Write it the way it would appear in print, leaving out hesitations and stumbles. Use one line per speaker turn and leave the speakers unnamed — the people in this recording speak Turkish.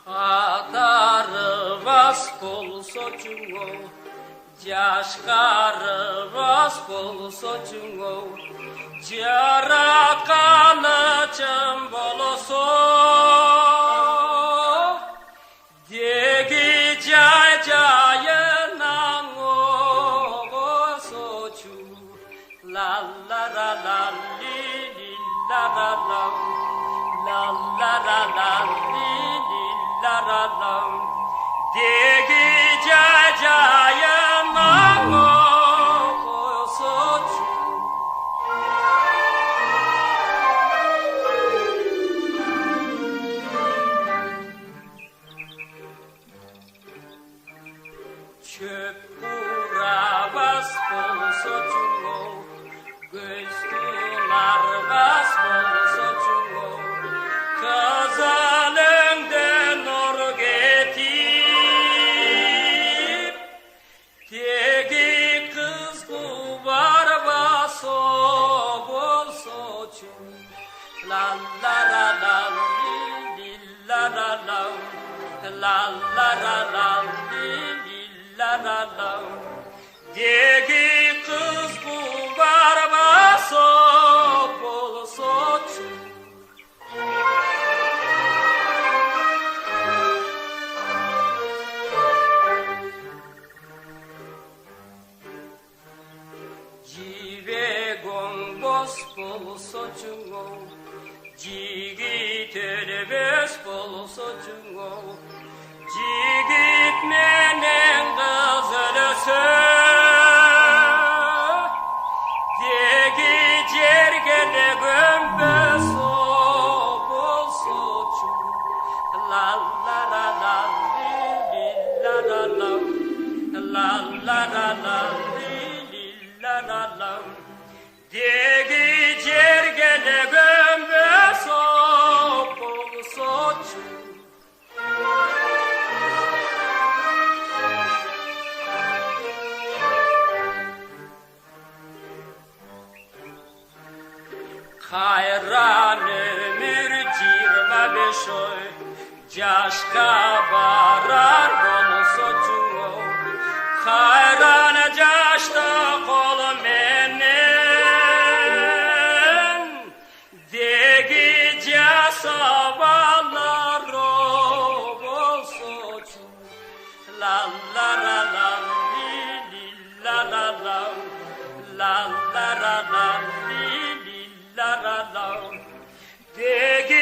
Adarı vas bolsa cungo, Yaşkarı vas bolsa cungo, Jaratkanı çım bolsa, Degi jay jayınan olsa cu, La la la la li li la la la, La la la la li li la la la, Degi jay jayınan olsa cu. Çöp uğravas bolsa cungo, Gözgülar vas bolsa cungo, Kızılından nur getir, Tegi kız kuvar vaso bolsa cungo, La la la la li li la la la, La la la la li li la la la, Degi kız bu barbaso bolsa cu. Jive gombos bolsa cungo, Jigit elbes bolsa cungo, Jigit menen kızılısı, Degi cergene gömbes bolsa cu. La la la la li li la la la, La la la la li li la la la, Degi cergene gömbes bolsa cu. Hayran ömür 25 oy, Yaşka barar bolsa cungo, Hayran yaşta kol menen, Degi casabalar bolsa cu. La la la la li li la la la, La la la la li li la la la, Degi